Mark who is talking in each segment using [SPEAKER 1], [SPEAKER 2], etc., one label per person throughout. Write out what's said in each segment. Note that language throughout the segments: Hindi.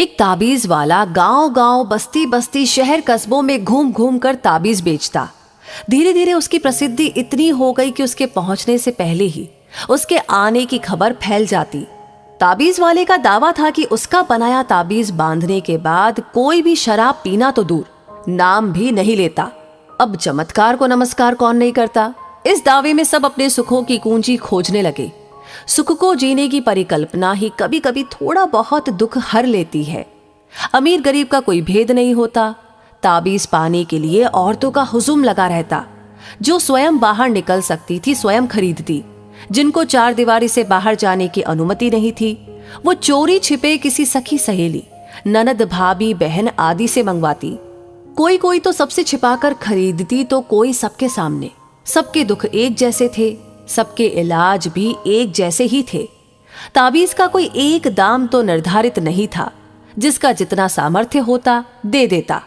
[SPEAKER 1] एक ताबीज वाला गांव गांव बस्ती बस्ती शहर कस्बों में घूम घूम कर ताबीज बेचता। धीरे धीरे उसकी प्रसिद्धि इतनी हो गई कि उसके पहुंचने से पहले ही उसके आने की खबर फैल जाती। ताबीज वाले का दावा था कि उसका बनाया ताबीज बांधने के बाद कोई भी शराब पीना तो दूर, नाम भी नहीं लेता। अब चमत्कार को नमस्कार कौन नहीं करता। इस दावे में सब अपने सुखों की कुंजी खोजने लगे। सुख को जीने की परिकल्पना ही कभी कभी थोड़ा बहुत दुख हर लेती है। अमीर गरीब का कोई भेद नहीं होता। ताबीज पाने के लिए औरतों का हुजूम लगा रहता। जो स्वयं बाहर निकल सकती थी स्वयं खरीदती। जिनको चार दीवारी से बाहर जाने की अनुमति नहीं थी वो चोरी छिपे किसी सखी सहेली, ननद, भाभी, बहन आदि से मंगवाती। कोई कोई तो सबसे छिपाकर खरीदती तो कोई सबके सामने। सबके दुख एक जैसे थे, सबके इलाज भी एक जैसे ही थे। ताबीज का कोई एक दाम तो निर्धारित नहीं था। जिसका जितना सामर्थ्य होता दे देता।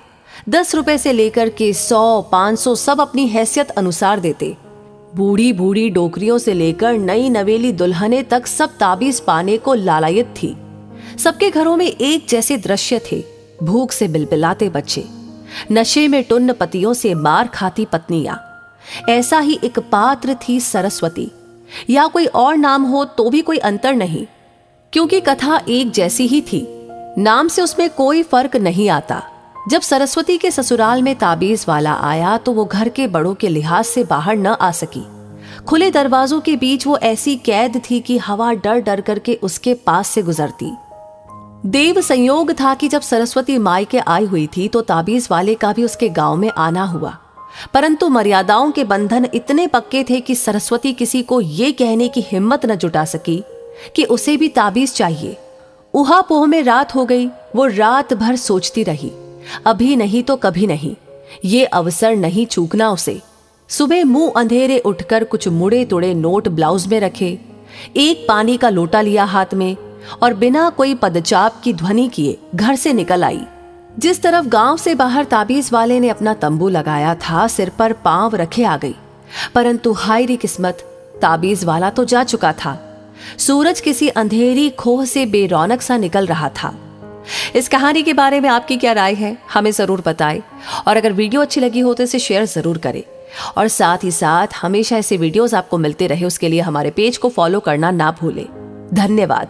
[SPEAKER 1] 10 रुपए से लेकर के 100, 500 सब अपनी हैसियत अनुसार देते। बूढ़ी बूढ़ी डोकरियों से लेकर नई नवेली दुल्हने तक सब ताबीज पाने को लालायत थी। सबके घरों में एक जैसे दृश्य थे। भूख से बिलबिलाते बच्चे, नशे में टुन्न पतियों से मार खाती पत्नियां। ऐसा ही एक पात्र थी सरस्वती। या कोई और नाम हो तो भी कोई अंतर नहीं, क्योंकि कथा एक जैसी ही थी। नाम से उसमें कोई फर्क नहीं आता। जब सरस्वती के ससुराल में ताबीज वाला आया तो वो घर के बड़ों के लिहाज से बाहर न आ सकी। खुले दरवाजों के बीच वो ऐसी कैद थी कि हवा डर डर करके उसके पास से गुजरती। देव संयोग था कि जब सरस्वती मायके आई हुई थी तो ताबीज वाले का भी उसके गांव में आना हुआ। परंतु मर्यादाओं के बंधन इतने पक्के थे कि सरस्वती किसी को ये कहने की हिम्मत न जुटा सकी कि उसे भी ताबीज चाहिए। उहापोह में रात हो गई। वो रात भर सोचती रही, अभी नहीं तो कभी नहीं, ये अवसर नहीं चूकना उसे। सुबह मुंह अंधेरे उठकर कुछ मुड़े तुड़े नोट ब्लाउज में रखे, एक पानी का लोटा लिया हाथ में और बिना कोई पदचाप की ध्वनि किए घर से निकल आई। जिस तरफ गांव से बाहर ताबीज वाले ने अपना तंबू लगाया था सिर पर पांव रखे आ गई। परंतु हाय री किस्मत, ताबीज वाला तो जा चुका था। सूरज किसी अंधेरी खोह से बेरौनक सा निकल रहा था। इस कहानी के बारे में आपकी क्या राय है हमें जरूर बताएं। और अगर वीडियो अच्छी लगी हो तो इसे शेयर जरूर करें। और साथ ही साथ हमेशा ऐसे वीडियोस आपको मिलते रहे उसके लिए हमारे पेज को फॉलो करना ना भूलें। धन्यवाद।